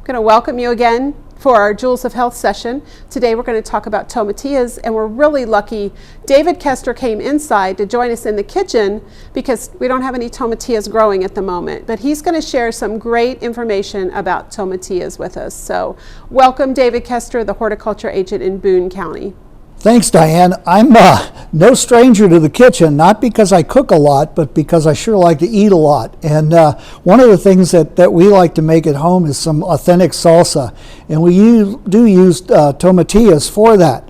going to welcome you again for our Jewels of Health session. Today we're going to talk about tomatillos, and we're really lucky David Kester came inside to join us in the kitchen because we don't have any tomatillos growing at the moment, but he's going to share some great information about tomatillos with us. So welcome David Kester, the horticulture agent in Boone County. Thanks, Diane. I'm no stranger to the kitchen, not because I cook a lot, but because I sure like to eat a lot. And one of the things that we like to make at home is some authentic salsa. And we do use tomatillos for that.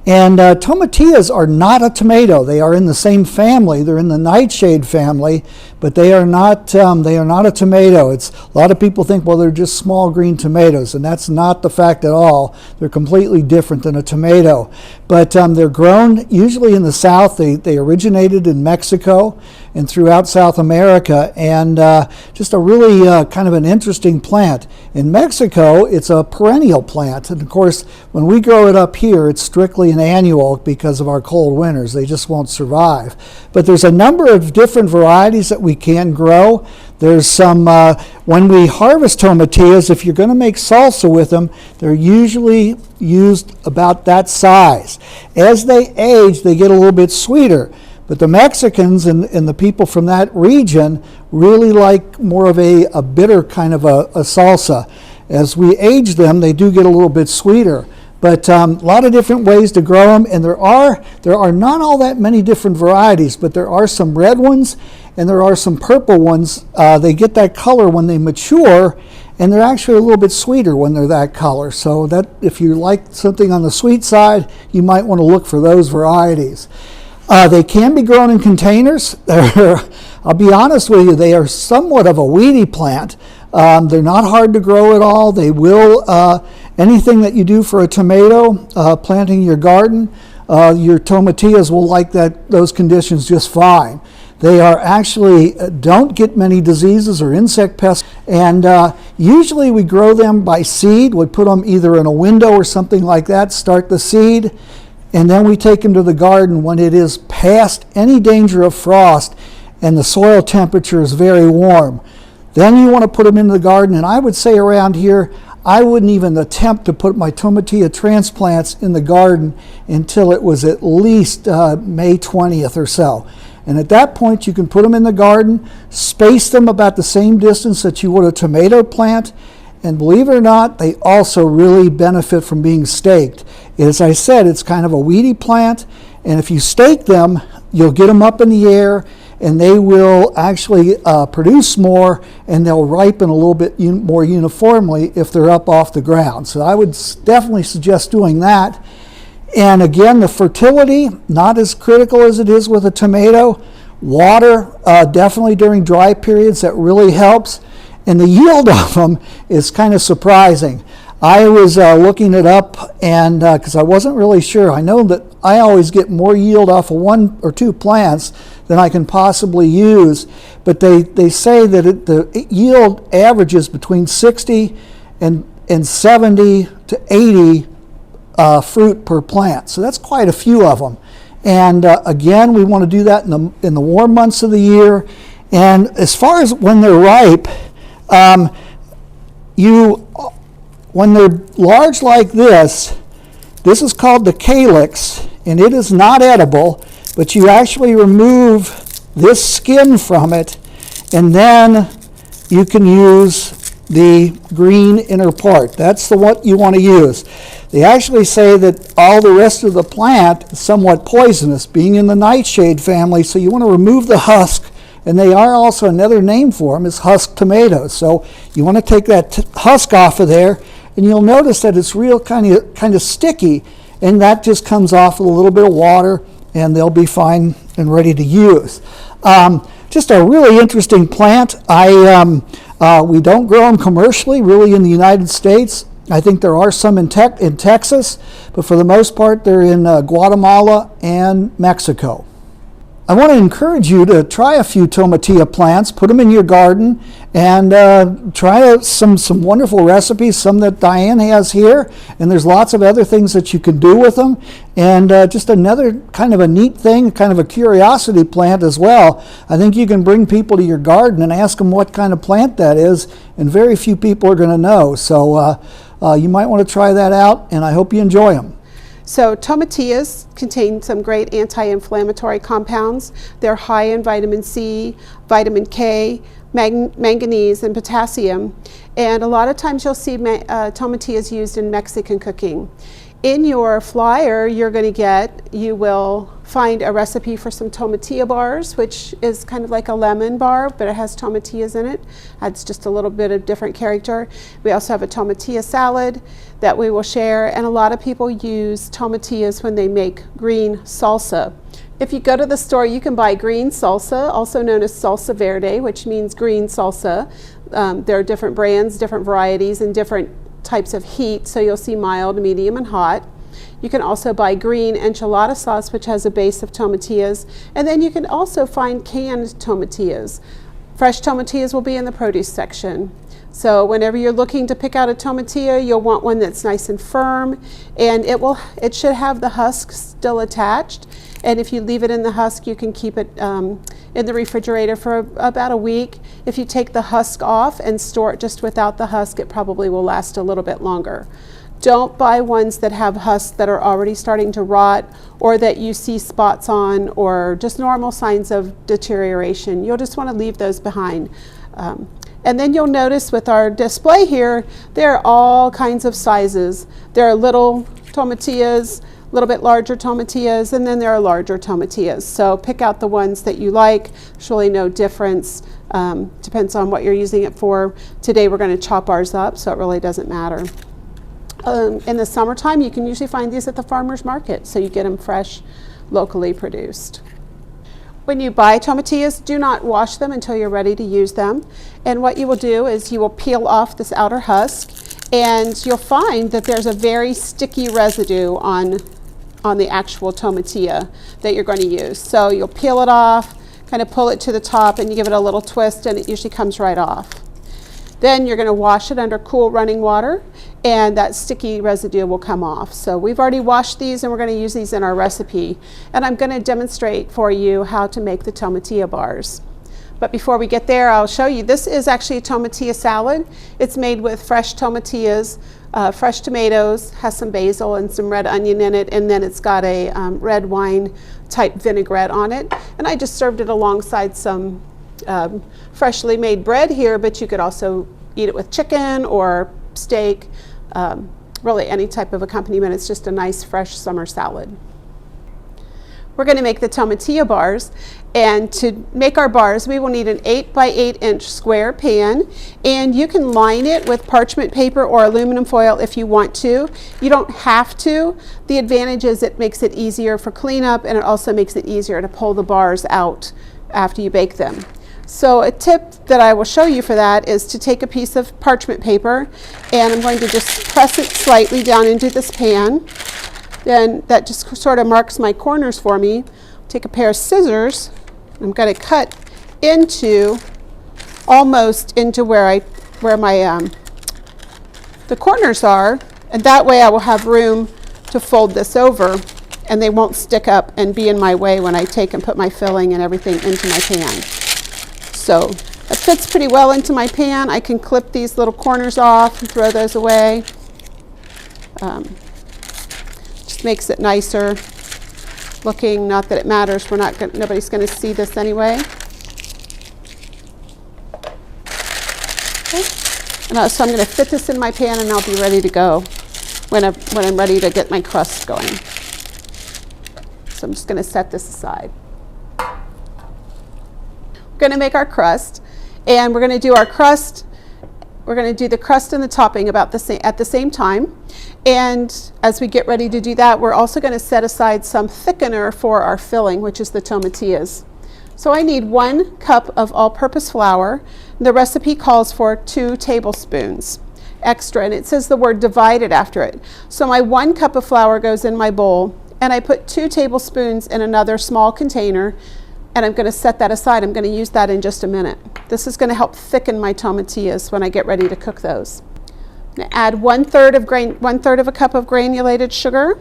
And tomatillos are not a tomato. They are in the same family. They're in the nightshade family, but they are not a tomato. A lot of people think, well, they're just small green tomatoes, and that's not the fact at all. They're completely different than a tomato. But they're grown usually in the South. They originated in Mexico and throughout South America, and just a really kind of an interesting plant. In Mexico, it's a perennial plant, and of course, when we grow it up here, it's strictly an annual because of our cold winters. They just won't survive. But there's a number of different varieties that we can grow. There's some, when we harvest tomatillos, if you're going to make salsa with them, they're usually used about that size. As they age, they get a little bit sweeter. But the Mexicans and the people from that region really like more of a bitter kind of a salsa. As we age them, they do get a little bit sweeter. But a lot of different ways to grow them, and there are not all that many different varieties, but there are some red ones and there are some purple ones. They get that color when they mature, and they're actually a little bit sweeter when they're that color. So that if you like something on the sweet side, you might want to look for those varieties. They can be grown in containers. I'll be honest with you, they are somewhat of a weedy plant. They're not hard to grow at all. They will, anything that you do for a tomato, planting your garden, your tomatillos will like those conditions just fine. They are actually, don't get many diseases or insect pests, and usually we grow them by seed. We put them either in a window or something like that, start the seed, and then we take them to the garden when it is past any danger of frost and the soil temperature is very warm. Then you want to put them into the garden, and I would say around here, I wouldn't even attempt to put my tomatillo transplants in the garden until it was at least May 20th or so. And at that point, you can put them in the garden, space them about the same distance that you would a tomato plant, and believe it or not, they also really benefit from being staked. As I said, it's kind of a weedy plant, and if you stake them, you'll get them up in the air, and they will actually produce more, and they'll ripen a little bit more uniformly if they're up off the ground. So I would definitely suggest doing that. And again, the fertility, not as critical as it is with a tomato. Water, definitely during dry periods, that really helps. And the yield of them is kind of surprising. I was looking it up, and because I wasn't really sure. I know that I always get more yield off of 1 or 2 plants than I can possibly use, but they say that the yield averages between 60 and 70 to 80 fruit per plant. So that's quite a few of them. And again, we want to do that in the warm months of the year. And as far as when they're ripe, when they're large like this is called the calyx, and it is not edible, but you actually remove this skin from it, and then you can use the green inner part. That's what you want to use. They actually say that all the rest of the plant is somewhat poisonous, being in the nightshade family, so you want to remove the husk. And they are also, another name for them is husk tomatoes. So you want to take that husk off of there, and you'll notice that it's real kind of sticky, and that just comes off with a little bit of water, and they'll be fine and ready to use. Just a really interesting plant. We don't grow them commercially, really, in the United States. I think there are some in Texas, but for the most part, they're in Guatemala and Mexico. I want to encourage you to try a few tomatilla plants, put them in your garden, and try out some wonderful recipes, some that Diane has here, and there's lots of other things that you can do with them. And just another kind of a neat thing, kind of a curiosity plant as well. I think you can bring people to your garden and ask them what kind of plant that is, and very few people are going to know. So you might want to try that out, and I hope you enjoy them. So tomatillas contain some great anti-inflammatory compounds. They're high in vitamin C, vitamin K, manganese, and potassium. And a lot of times you'll see tomatillas used in Mexican cooking. In your flyer you will find a recipe for some tomatilla bars, which is kind of like a lemon bar, but it has tomatillas in it. Adds just a little bit of different character. We also have a tomatillo salad that we will share, and a lot of people use tomatillas when they make green salsa. If you go to the store, you can buy green salsa, also known as salsa verde, which means green salsa. There are different brands, different varieties, and different types of heat, so you'll see mild, medium, and hot. You can also buy green enchilada sauce, which has a base of tomatillas, and then you can also find canned tomatillas. Fresh tomatillas will be in the produce section. So whenever you're looking to pick out a tomatilla, you'll want one that's nice and firm, and it should have the husk still attached. And if you leave it in the husk, you can keep it in the refrigerator for about a week. If you take the husk off and store it just without the husk, it probably will last a little bit longer. Don't buy ones that have husks that are already starting to rot, or that you see spots on, or just normal signs of deterioration. You'll just want to leave those behind. And then you'll notice with our display here, there are all kinds of sizes. There are little tomatillas, a little bit larger tomatillas, and then there are larger tomatillas. So pick out the ones that you like. There's really no difference. Depends on what you're using it for. Today we're going to chop ours up, so it really doesn't matter. In the summertime, you can usually find these at the farmer's market, so you get them fresh, locally produced. When you buy tomatillas, do not wash them until you're ready to use them. And what you will do is you will peel off this outer husk, and you'll find that there's a very sticky residue on the actual tomatilla that you're going to use. So you'll peel it off, kind of pull it to the top, and you give it a little twist, and it usually comes right off. Then you're going to wash it under cool running water, and that sticky residue will come off. So we've already washed these, and we're going to use these in our recipe. And I'm going to demonstrate for you how to make the tomatilla bars. But before we get there, I'll show you. This is actually a tomatillo salad. It's made with fresh tomatillas, fresh tomatoes, has some basil and some red onion in it, and then it's got a red wine type vinaigrette on it. And I just served it alongside some freshly made bread here, but you could also eat it with chicken or steak, really any type of accompaniment. It's just a nice fresh summer salad. We're going to make the tomatillo bars, and to make our bars we will need an 8 by 8 inch square pan, and you can line it with parchment paper or aluminum foil if you want to. You don't have to. The advantage is it makes it easier for cleanup, and it also makes it easier to pull the bars out after you bake them. So a tip that I will show you for that is to take a piece of parchment paper, and I'm going to just press it slightly down into this pan. Then that just sort of marks my corners for me. Take a pair of scissors. I'm going to cut into almost into where my the corners are, and that way I will have room to fold this over, and they won't stick up and be in my way when I take and put my filling and everything into my pan. So it fits pretty well into my pan. I can clip these little corners off and throw those away. Just makes it nicer looking. Not that it matters. Nobody's going to see this anyway. Okay. And so I'm going to fit this in my pan, and I'll be ready to go when I'm ready to get my crust going. So I'm just going to set this aside. We're going to make our crust, and we're going to do our crust. We're going to do the crust and the topping at the same time. And as we get ready to do that, we're also going to set aside some thickener for our filling, which is the tomatillas. So I need 1 cup of all-purpose flour. The recipe calls for 2 tablespoons extra, and it says the word divided after it. So my 1 cup of flour goes in my bowl, and I put 2 tablespoons in another small container and I'm going to set that aside. I'm going to use that in just a minute. This is going to help thicken my tomatillos when I get ready to cook those. I'm going to add 1/3 of a cup of granulated sugar.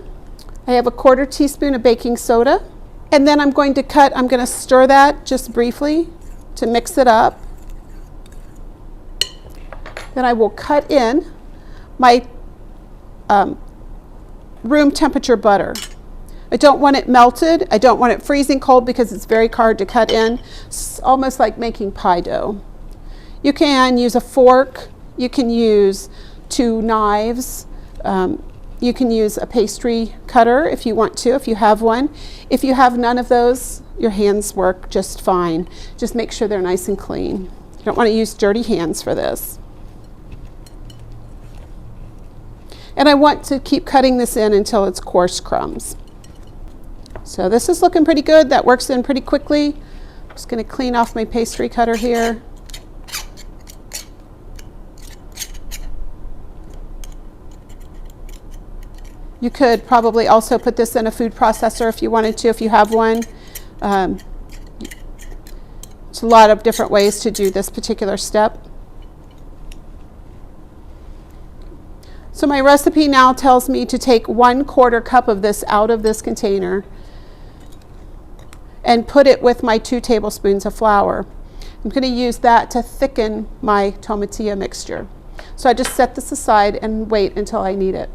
I have a 1/4 teaspoon of baking soda. And then I'm going to stir that just briefly to mix it up. Then I will cut in my room temperature butter. I don't want it melted. I don't want it freezing cold because it's very hard to cut in. It's almost like making pie dough. You can use a fork. You can use 2 knives. You can use a pastry cutter if you want to, if you have one. If you have none of those, your hands work just fine. Just make sure they're nice and clean. You don't want to use dirty hands for this. And I want to keep cutting this in until it's coarse crumbs. So this is looking pretty good. That works in pretty quickly. I'm just going to clean off my pastry cutter here. You could probably also put this in a food processor if you wanted to, if you have one. There's a lot of different ways to do this particular step. So my recipe now tells me to take 1/4 cup of this out of this container and put it with my 2 tablespoons of flour. I'm going to use that to thicken my tomatillo mixture. So I just set this aside and wait until I need it.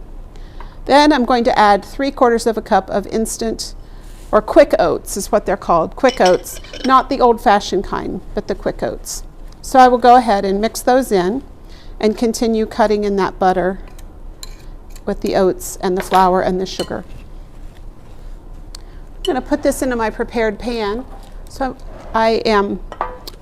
Then I'm going to add 3/4 of a cup of instant or quick oats is what they're called, quick oats, not the old-fashioned kind, but the quick oats. So I will go ahead and mix those in and continue cutting in that butter with the oats and the flour and the sugar. I'm going to put this into my prepared pan. So I am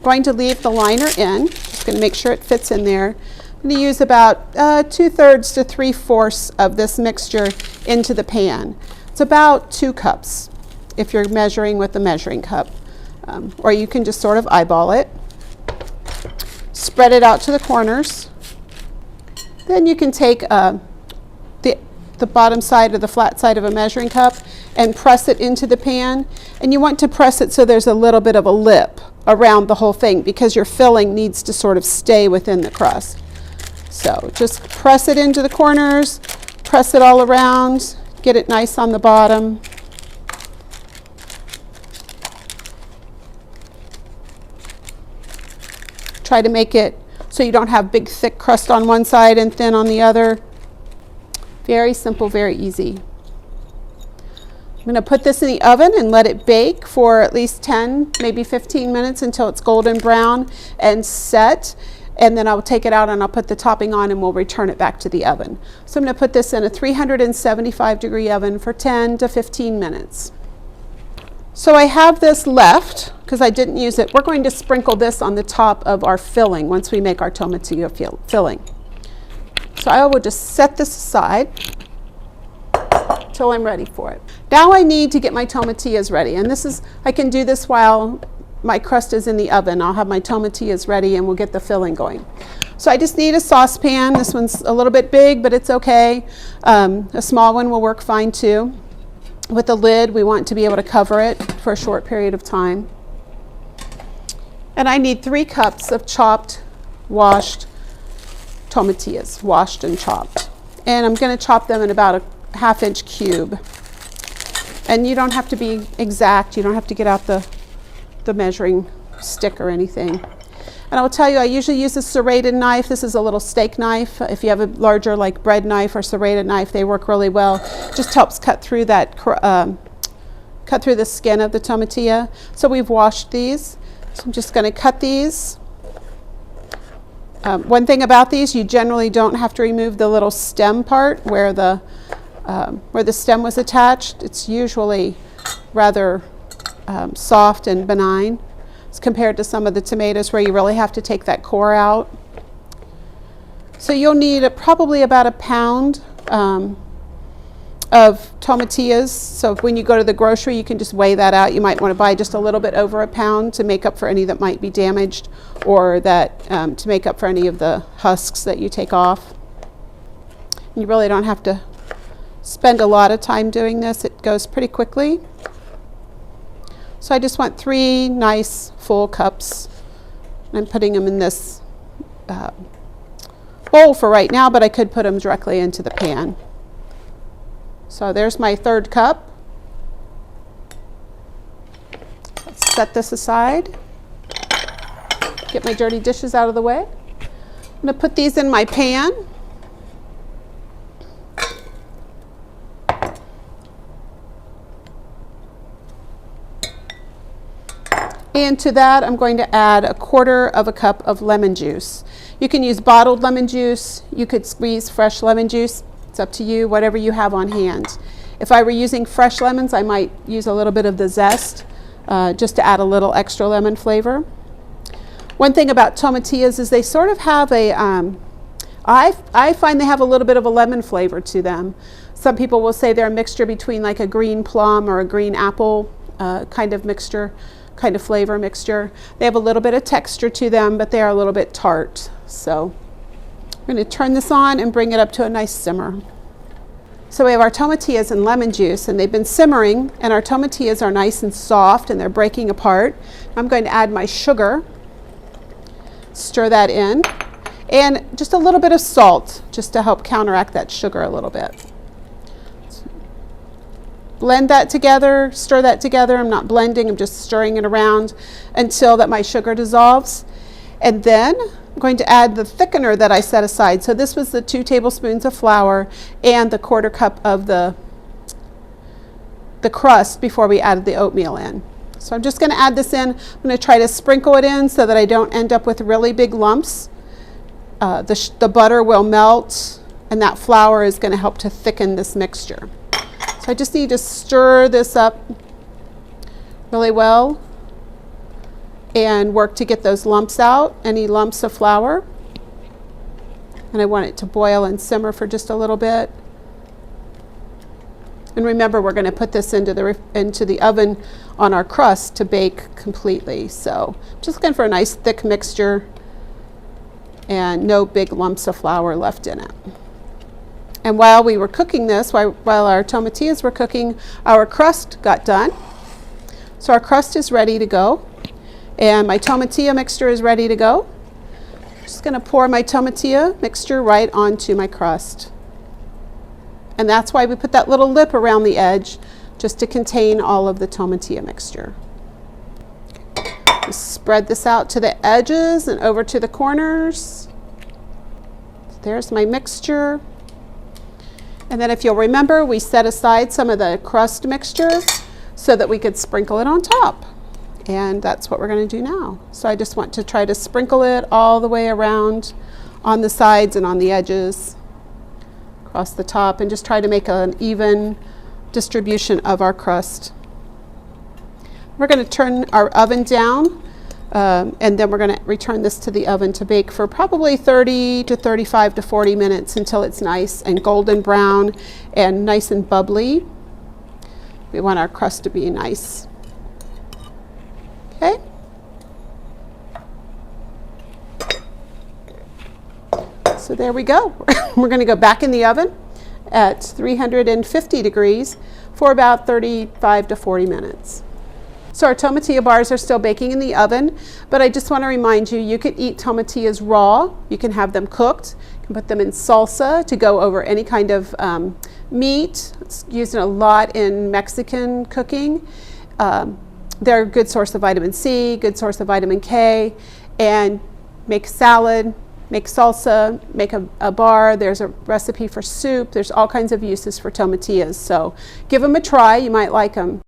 going to leave the liner in. Just going to make sure it fits in there. I'm going to use about 2/3 to 3/4 of this mixture into the pan. It's about 2 cups if you're measuring with a measuring cup. Or you can just sort of eyeball it. Spread it out to the corners. Then you can take the bottom side or the flat side of a measuring cup and press it into the pan. And you want to press it so there's a little bit of a lip around the whole thing because your filling needs to sort of stay within the crust. So just press it into the corners, press it all around, get it nice on the bottom. Try to make it so you don't have big thick crust on one side and thin on the other. Very simple, very easy. I'm going to put this in the oven and let it bake for at least 10, maybe 15 minutes until it's golden brown and set. And then I'll take it out and I'll put the topping on and we'll return it back to the oven. So I'm going to put this in a 375-degree oven for 10 to 15 minutes. So I have this left because I didn't use it. We're going to sprinkle this on the top of our filling once we make our tomatillo filling. So I will just set this aside till I'm ready for it. Now I need to get my tomatillos ready, and I can do this while my crust is in the oven. I'll have my tomatillos ready and we'll get the filling going. So I just need a saucepan. This one's a little bit big, but it's okay. A small one will work fine too. With the lid, we want to be able to cover it for a short period of time. And I need 3 cups of chopped, washed tomatillos, washed and chopped. And I'm going to chop them in about a 1/2-inch cube. And you don't have to be exact. You don't have to get out the measuring stick or anything. And I will tell you, I usually use a serrated knife. This is a little steak knife. If you have a larger like bread knife or serrated knife, they work really well. It just helps cut through that, cut through the skin of the tomatillo. So we've washed these. So I'm just going to cut these. One thing about these, you generally don't have to remove the little stem part where the stem was attached. It's usually rather soft and benign as compared to some of the tomatoes where you really have to take that core out. So you'll need probably about 1 pound of tomatillos. So when you go to the grocery, you can just weigh that out. You might want to buy just a little bit over 1 pound to make up for any that might be damaged, or that to make up for any of the husks that you take off. You really don't have to spend a lot of time doing this. It goes pretty quickly. So I just want 3 nice full cups. I'm putting them in this bowl for right now, but I could put them directly into the pan. So there's my 3rd cup. Let's set this aside. Get my dirty dishes out of the way. I'm going to put these in my pan. And to that, I'm going to add 1/4 cup of lemon juice. You can use bottled lemon juice. You could squeeze fresh lemon juice. It's up to you, whatever you have on hand. If I were using fresh lemons, I might use a little bit of the zest just to add a little extra lemon flavor. One thing about tomatillos is they sort of have a, I find they have a little bit of a lemon flavor to them. Some people will say they're a mixture between like a green plum or a green apple kind of flavor mixture. They have a little bit of texture to them, but they are a little bit tart. So I'm going to turn this on and bring it up to a nice simmer. So we have our tomatillos and lemon juice, and they've been simmering, and our tomatillos are nice and soft and they're breaking apart. I'm going to add my sugar, stir that in, and just a little bit of salt just to help counteract that sugar a little bit. Blend that together, stir that together. I'm not blending, I'm just stirring it around until that my sugar dissolves. And then I'm going to add the thickener that I set aside. So this was the 2 tablespoons of flour and the 1/4 cup of the crust before we added the oatmeal in. So I'm just going to add this in. I'm going to try to sprinkle it in so that I don't end up with really big lumps. The butter will melt, and that flour is going to help to thicken this mixture. I just need to stir this up really well and work to get those lumps out, any lumps of flour. And I want it to boil and simmer for just a little bit. And remember, we're going to put this into the oven on our crust to bake completely. So just looking for a nice thick mixture and no big lumps of flour left in it. And while we were cooking this, while our tomatillos were cooking, our crust got done. So our crust is ready to go. And my tomatillo mixture is ready to go. Just going to pour my tomatillo mixture right onto my crust. And that's why we put that little lip around the edge, just to contain all of the tomatillo mixture. Just spread this out to the edges and over to the corners. There's my mixture. And then if you'll remember, we set aside some of the crust mixture so that we could sprinkle it on top. And that's what we're going to do now. So I just want to try to sprinkle it all the way around on the sides and on the edges, across the top, and just try to make an even distribution of our crust. We're going to turn our oven down, and then we're going to return this to the oven to bake for probably 30 to 35 to 40 minutes until it's nice and golden brown and nice and bubbly. We want our crust to be nice. Okay. So there we go. We're going to go back in the oven at 350 degrees for about 35 to 40 minutes. So our tomatillo bars are still baking in the oven, but I just want to remind you, you can eat tomatillos raw. You can have them cooked. You can put them in salsa to go over any kind of meat. It's used a lot in Mexican cooking. They're a good source of vitamin C, good source of vitamin K, and make salad, make salsa, make a bar. There's a recipe for soup. There's all kinds of uses for tomatillos. So give them a try. You might like them.